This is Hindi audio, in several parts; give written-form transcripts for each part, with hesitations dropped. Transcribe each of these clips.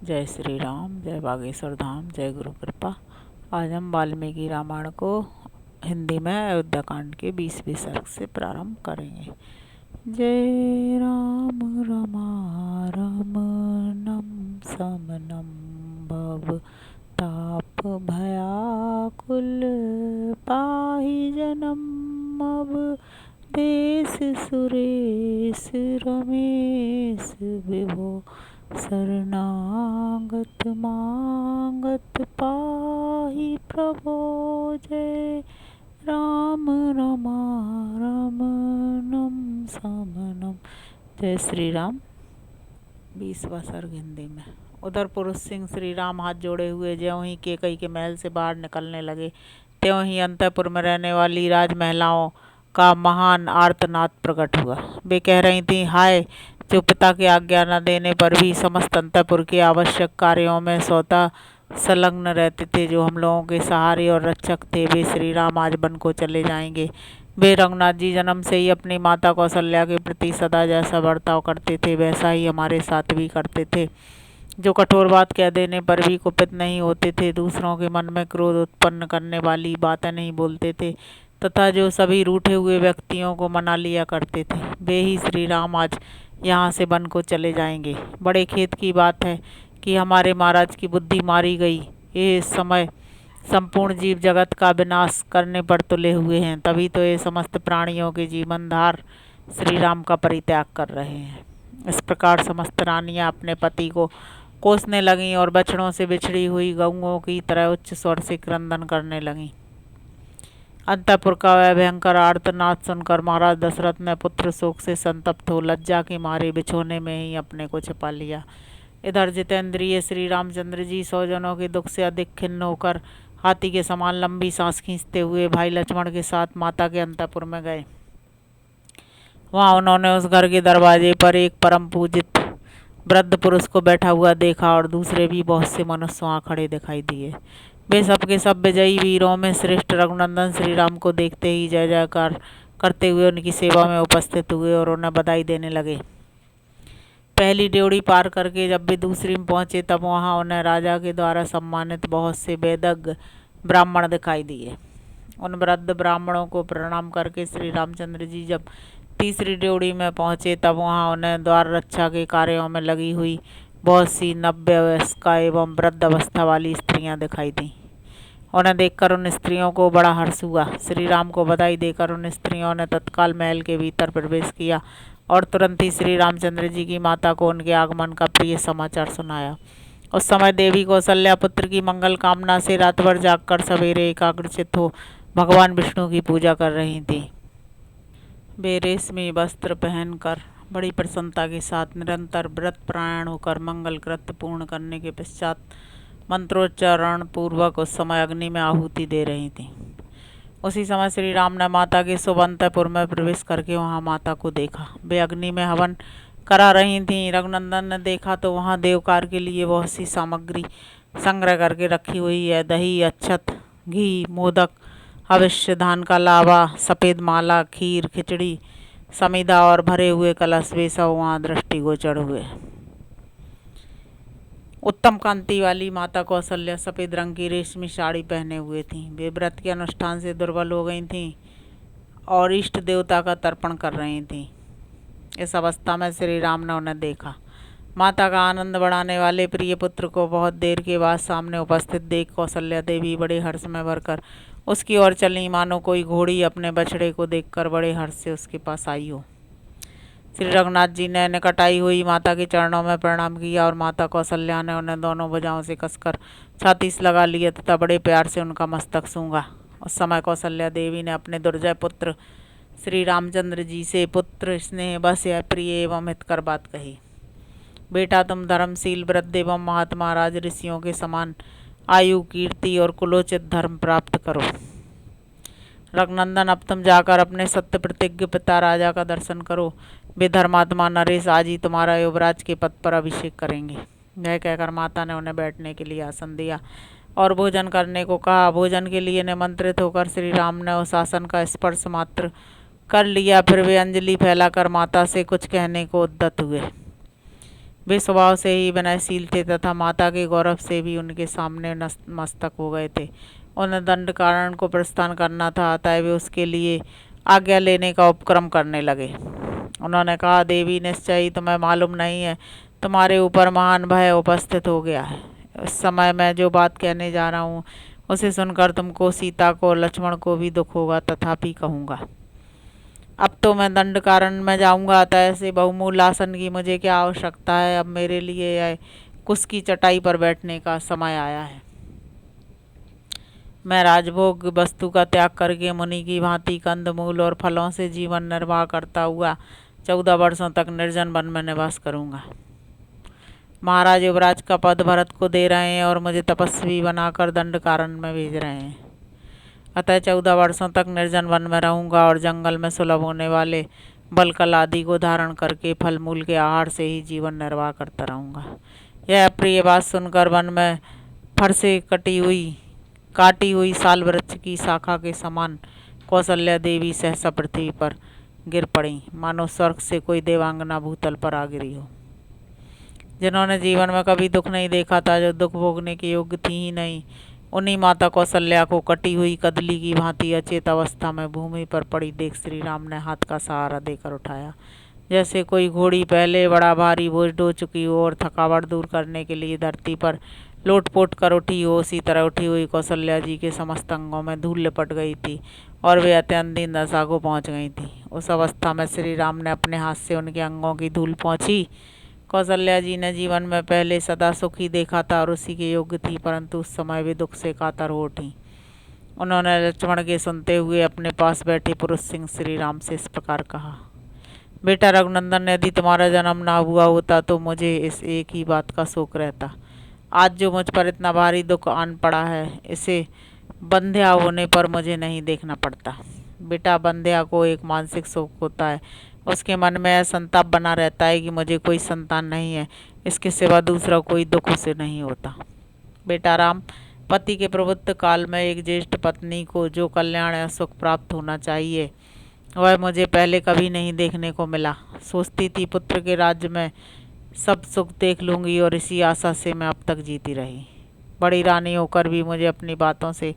जय श्री राम, जय बागेश्वर धाम, जय गुरु कृपा। आज हम वाल्मीकि रामायण को हिंदी में अयोध्या कांड के 20वें सर्ग से प्रारंभ करेंगे। जय राम रमारमणं समनं भव ताप भयाकुल पाहि जनम अब देश सुरेश रमेश विभो शरणागत मांगत पाहि प्रभो। जय राम रमारमणं समनम। जय श्री राम। 20वां सर्ग हिंदी में। उधर पुरुष सिंह श्री राम हाथ जोड़े हुए ज्यों ही कैकई के महल से बाहर निकलने लगे, त्यों ही अंतःपुर में रहने वाली राज महिलाओं का महान आर्तनाद प्रकट हुआ। वे कह रही थीं, हाय, जो पिता की आज्ञा न देने पर भी समस्त अंतःपुर के आवश्यक कार्यों में स्वतः संलग्न रहते थे, जो हम लोगों के सहारे और रक्षक थे, वे श्री राम आज वन को चले जाएंगे। वे रघुनाथ जी जन्म से ही अपनी माता कौशल्या के प्रति सदा जैसा बर्ताव करते थे, वैसा ही हमारे साथ भी करते थे। जो कठोर बात कह देने पर भी कुपित नहीं होते थे, दूसरों के मन में क्रोध उत्पन्न करने वाली बातें नहीं बोलते थे, तथा जो सभी रूठे हुए व्यक्तियों को मना लिया करते थे, वे ही श्री राम आज यहाँ से वन को चले जाएंगे। बड़े खेद की बात है कि हमारे महाराज की बुद्धि मारी गई। ये इस समय संपूर्ण जीव जगत का विनाश करने पर तुले हुए हैं, तभी तो ये समस्त प्राणियों के जीवनधार श्री राम का परित्याग कर रहे हैं। इस प्रकार समस्त रानियां अपने पति को कोसने लगीं और बछड़ों से बिछड़ी हुई गऊओं की तरह उच्च स्वर से क्रंदन करने लगीं। अंतःपुर का वह भयंकर आर्तनाद सुनकर महाराज दशरथ ने पुत्र शोक से संतप्त हो लज्जा के मारे बिछोने में ही अपने को छिपा लिया। इधर जितेंद्रिय श्री रामचंद्र जी 100 जनों के दुख से अधिक खिन्न होकर हाथी के समान लंबी सांस खींचते हुए भाई लक्ष्मण के साथ माता के अंतःपुर में गए। वहां उन्होंने उस घर के दरवाजे पर एक परम पूजित वृद्ध पुरुष को बैठा हुआ देखा और दूसरे भी बहुत से मनुष्य वहां खड़े दिखाई दिए। वे सबके सब विजयी वीरों में श्रेष्ठ रघुनंदन श्री राम को देखते ही जय जयकार करते हुए उनकी सेवा में उपस्थित हुए और उन्हें बधाई देने लगे। पहली ड्योढ़ी पार करके जब वे दूसरी में पहुंचे, तब वहां उन्हें राजा के द्वारा सम्मानित बहुत से वेदज्ञ ब्राह्मण दिखाई दिए। उन वृद्ध ब्राह्मणों को प्रणाम करके श्री रामचंद्र जी जब तीसरी ड्योढ़ी में पहुंचे, तब वहां उन्हें द्वार रक्षा के कार्यों में लगी हुई बहुत सी नव्य वयस्का एवं वृद्ध अवस्था वाली स्त्रियां दिखाई दी। उन्हें देखकर उन स्त्रियों को बड़ा हर्ष हुआ। श्री राम को बधाई देकर उन स्त्रियों ने तत्काल महल के भीतर प्रवेश किया और तुरंत ही श्री रामचंद्र जी की माता को उनके आगमन का प्रिय समाचार सुनाया। उस समय देवी कौशल्या पुत्र की मंगल कामना से रात भर जागकर सवेरे एकाग्रचित्त हो भगवान विष्णु की पूजा कर रही थी। वे रेशमी वस्त्र पहनकर बड़ी प्रसन्नता के साथ निरंतर व्रत परायण होकर मंगल कृत्य पूर्ण करने के पश्चात मंत्रोच्चारण पूर्वक उस समय अग्नि में आहुति दे रही थी। उसी समय श्री राम ने माता के शुभ अंतःपुर में प्रवेश करके वहां माता को देखा। वे अग्नि में हवन करा रही थीं। रघुनंदन ने देखा तो वहां देवकार के लिए बहुत सी सामग्री संग्रह करके रखी हुई है। दही, अक्षत, घी, मोदक, हविष्य, धान का लावा, सफ़ेद माला, खीर, खिचड़ी, समिधा और भरे हुए कलश वे सब वहाँ दृष्टिगोचर हुए। उत्तम कांति वाली माता कौशल्या सफ़ेद रंग की रेशमी साड़ी पहने हुए थीं। वे व्रत के अनुष्ठान से दुर्बल हो गई थीं और इष्ट देवता का तर्पण कर रही थीं। इस अवस्था में श्री राम ने उन्हें देखा। माता का आनंद बढ़ाने वाले प्रिय पुत्र को बहुत देर के बाद सामने उपस्थित देख कौशल्या देवी बड़े हर्ष में भरकर उसकी ओर चली, मानो कोई घोड़ी अपने बछड़े को देखकर बड़े हर्ष से उसके पास आई हो। श्री रघुनाथ जी ने निकट आई हुई माता के चरणों में प्रणाम किया और माता कौशल्या ने उन्हें दोनों भुजाओं से कसकर छाती से लगा लिया तथा बड़े प्यार से उनका मस्तक सूंघा। उस समय कौशल्या देवी ने अपने दुर्जय पुत्र श्री रामचंद्र जी से पुत्र स्नेह बस या प्रिय एवं हितकर बात कही। बेटा, तुम धर्मशील वृद्ध एवं महात्मा राज ऋषियों के समान आयु, कीर्ति और कुलोचित धर्म प्राप्त करो। रघुनंदन, अब तुम जाकर अपने सत्य प्रतिज्ञ पिता राजा का दर्शन करो। वे धर्मात्मा नरेश आज ही तुम्हारा युवराज के पद पर अभिषेक करेंगे। यह कहकर माता ने उन्हें बैठने के लिए आसन दिया और भोजन करने को कहा। भोजन के लिए निमंत्रित होकर श्री राम ने उस आसन का स्पर्श मात्र कर लिया। फिर वे अंजलि फैलाकर माता से कुछ कहने को उद्यत हुए। वे स्वभाव से ही विनयशील थे तथा माता के गौरव से भी उनके सामने मस्तक हो गए थे। उन्हें दंड कारण को प्रस्थान करना था, अतः वे उसके लिए आज्ञा लेने का उपक्रम करने लगे। उन्होंने कहा, देवी, निश्चय ही तुम्हें मालूम नहीं है, तुम्हारे ऊपर महान भय उपस्थित हो गया है। इस समय मैं जो बात कहने जा रहा हूँ उसे सुनकर तुमको, सीता को और लक्ष्मण को भी दुख होगा, तथापि कहूँगा। अब तो मैं दंड कारण में जाऊंगा, अतः ऐसे बहुमूल आसन की मुझे क्या आवश्यकता है। अब मेरे लिए यह कुश की चटाई पर बैठने का समय आया है। मैं राजभोग वस्तु का त्याग करके मुनि की भांति कंद मूल और फलों से जीवन निर्वाह करता हुआ 14 वर्षों तक निर्जन वन में निवास करूंगा। महाराज युवराज का पद भरत को दे रहे हैं और मुझे तपस्वी बनाकर दंड कारण में भेज रहे हैं, अतः 14 वर्षों तक निर्जन वन में रहूंगा और जंगल में सुलभ होने वाले बलकल आदि को धारण करके फल मूल के आहार से ही जीवन निर्वाह करता रहूंगा। यह अप्रिय बात सुनकर वन में फर से काटी हुई साल वृक्ष की शाखा के समान कौशल्या देवी सहसा पृथ्वी पर गिर पड़ी, मानो स्वर्ग से कोई देवांगना भूतल पर आ गिरी हो। जिन्होंने जीवन में कभी दुख नहीं देखा था, जो दुख भोगने के योग्य थी ही नहीं, उन्हीं माता कौशल्या को कटी हुई कदली की भांति अचेत अवस्था में भूमि पर पड़ी देख श्री राम ने हाथ का सहारा देकर उठाया। जैसे कोई घोड़ी पहले बड़ा भारी बोझ ढो चुकी हो और थकावट दूर करने के लिए धरती पर लोटपोट कर उठी हो, उसी तरह उठी हुई कौशल्या जी के समस्त अंगों में धूल लिपट गई थी और वे अत्यंत दीन दशा को पहुँच गई थी। उस अवस्था में श्री राम ने अपने हाथ से उनके अंगों की धूल पहुँची। कौशल्या जी ने जीवन में पहले सदा सुखी देखा था और उसी के योग्य थी, परंतु उस समय वे दुख से कातर हो उठी। उन्होंने लक्ष्मण के सुनते हुए अपने पास बैठे पुरुष सिंह श्री राम से इस प्रकार कहा, बेटा रघुनंदन, यदि तुम्हारा जन्म ना हुआ होता तो मुझे इस एक ही बात का शोक रहता। आज जो मुझ पर इतना भारी दुख आन पड़ा है, इसे बंध्या होने पर मुझे नहीं देखना पड़ता। बेटा, बंध्या को एक मानसिक शोक होता है, उसके मन में यह संताप बना रहता है कि मुझे कोई संतान नहीं है, इसके सिवा दूसरा कोई दुख उसे नहीं होता। बेटा राम, पति के प्रभुत्व काल में एक ज्येष्ठ पत्नी को जो कल्याण या सुख प्राप्त होना चाहिए, वह मुझे पहले कभी नहीं देखने को मिला। सोचती थी पुत्र के राज्य में सब सुख देख लूँगी और इसी आशा से मैं अब तक जीती रही। बड़ी रानी होकर भी मुझे अपनी बातों से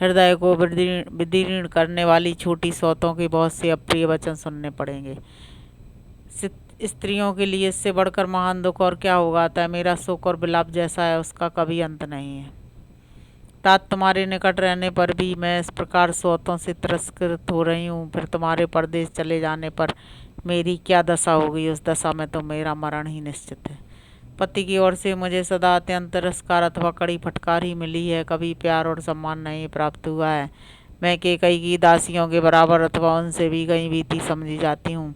हृदय को विदीर्ण करने वाली छोटी सौतों के बहुत से अप्रिय वचन सुनने पड़ेंगे। स्त्रियों के लिए इससे बढ़कर महान दुख और क्या होगा। अतः मेरा शोक और विलाप जैसा है, उसका कभी अंत नहीं है। तात, तुम्हारे निकट रहने पर भी मैं इस प्रकार सौतों से तिरस्कृत हो रही हूँ, फिर तुम्हारे परदेश चले जाने पर मेरी क्या दशा होगी। उस दशा में तो मेरा मरण ही निश्चित है। पति की ओर से मुझे सदा अत्यंत तिरस्कार अथवा कड़ी फटकार ही मिली है, कभी प्यार और सम्मान नहीं प्राप्त हुआ है। मैं कैकई की दासियों के बराबर अथवा उनसे भी कहीं बीती समझी जाती हूँ।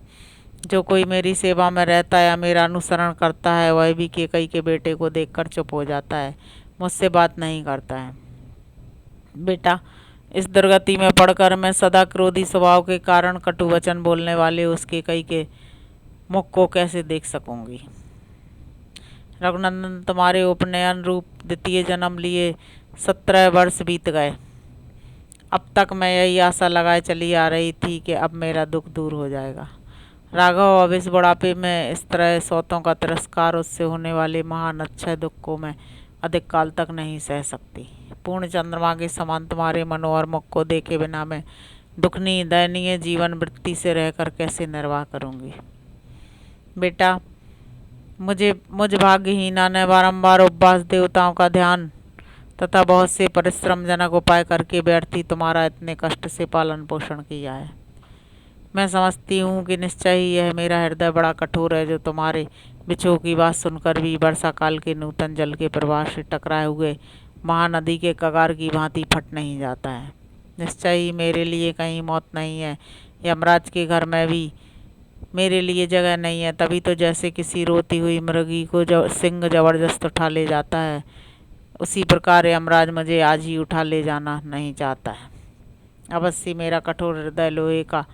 जो कोई मेरी सेवा में रहता है या मेरा अनुसरण करता है, वह भी कैकई के बेटे को देखकर चुप हो जाता है, मुझसे बात नहीं करता है। बेटा, इस दुर्गति में पड़कर मैं सदा क्रोधी स्वभाव के कारण कटु वचन बोलने वाले उस कैकई के मुख को कैसे देख सकूंगी। रघुनंदन, तुम्हारे उपनयन रूप द्वितीय जन्म लिए 17 वर्ष बीत गए। अब तक मैं यही आशा लगाए चली आ रही थी कि अब मेरा दुख दूर हो जाएगा। राघव, अब इस बुढ़ापे में इस तरह सौतों का तिरस्कार, उससे होने वाले महान अक्षय दुख को मैं अधिक काल तक नहीं सह सकती। पूर्ण चंद्रमा के समान तुम्हारे मनोहर मुख को देखे बिना मैं दुखनी दयनीय जीवन वृत्ति से रहकर कैसे निर्वाह करूंगी। बेटा, मुझ भाग्यहीना ने बारंबार उपवास, देवताओं का ध्यान तथा बहुत से परिश्रमजनक उपाय करके व्यर्थी तुम्हारा इतने कष्ट से पालन पोषण किया है। मैं समझती हूँ कि निश्चय ही यह मेरा हृदय बड़ा कठोर है, जो तुम्हारे बिछोह की बात सुनकर भी वर्षा काल के नूतन जल के प्रवाह से टकराए हुए महानदी के कगार की भांति फट नहीं जाता है। निश्चय ही मेरे लिए कहीं मौत नहीं है, यमराज के घर में भी मेरे लिए जगह नहीं है। तभी तो जैसे किसी रोती हुई मृगी को सिंह जबरदस्त उठा ले जाता है, उसी प्रकार यमराज मुझे आज ही उठा ले जाना नहीं चाहता है। अवश्य मेरा कठोर हृदय लोहे का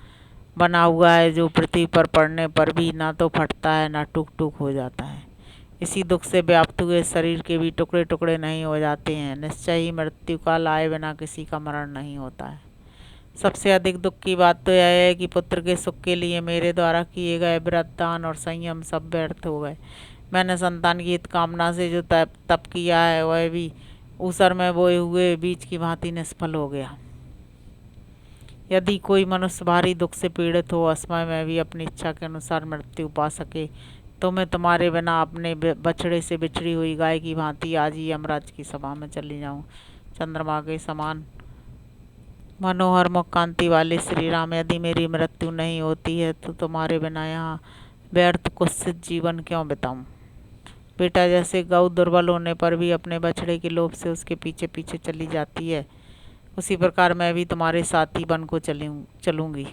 बना हुआ है, जो पृथ्वी पर पड़ने पर भी ना तो फटता है ना टूक टूक हो जाता है। इसी दुख से व्याप्त हुए शरीर के भी टुकड़े टुकड़े नहीं हो जाते हैं। निश्चय ही मृत्यु काल आए बिना किसी का मरण नहीं होता है। सबसे अधिक दुख की बात तो यह है कि पुत्र के सुख के लिए मेरे द्वारा किए गए व्रत, दान और संयम सब व्यर्थ हो गए। मैंने संतान की हित कामना से जो तप तप किया है वह भी ऊसर में बोए हुए बीज की भांति निष्फल हो गया। यदि कोई मनुष्य भारी दुख से पीड़ित हो, असमय में भी अपनी इच्छा के अनुसार मृत्यु पा सके, तो मैं तुम्हारे बिना अपने बछड़े से बिछड़ी हुई गाय की भांति आज ही यमराज की सभा में चली जाऊं। चंद्रमा के समान मनोहर मुख कांति वाले श्री राम, यदि मेरी मृत्यु नहीं होती है तो तुम्हारे बिना यहाँ व्यर्थ कुत्सित जीवन क्यों बिताऊं। बेटा जैसे गऊ दुर्बल होने पर भी अपने बछड़े के लोभ से उसके पीछे पीछे चली जाती है, उसी प्रकार मैं भी तुम्हारे साथ ही बन को चलूंगी।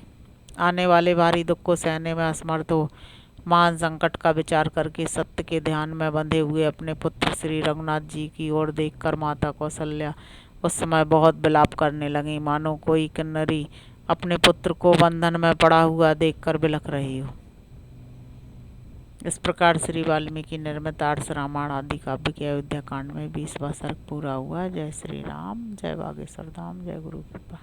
आने वाले भारी दुख को सहने में असमर्थ हो महान संकट का विचार करके सत्य के ध्यान में बंधे हुए अपने पुत्र श्री रघुनाथ जी की ओर देखकर माता कौशल्या उस समय बहुत विलाप करने लगी, मानो कोई किन्नरी अपने पुत्र को बंधन में पड़ा हुआ देखकर बिलख रही हो। इस प्रकार श्री वाल्मीकि निर्मित आर्ष रामायण आदि काव्य के अयोध्या कांड में 20वां सर्ग पूरा हुआ। जय श्री राम, जय बागेश्वर धाम, जय गुरु कृपा।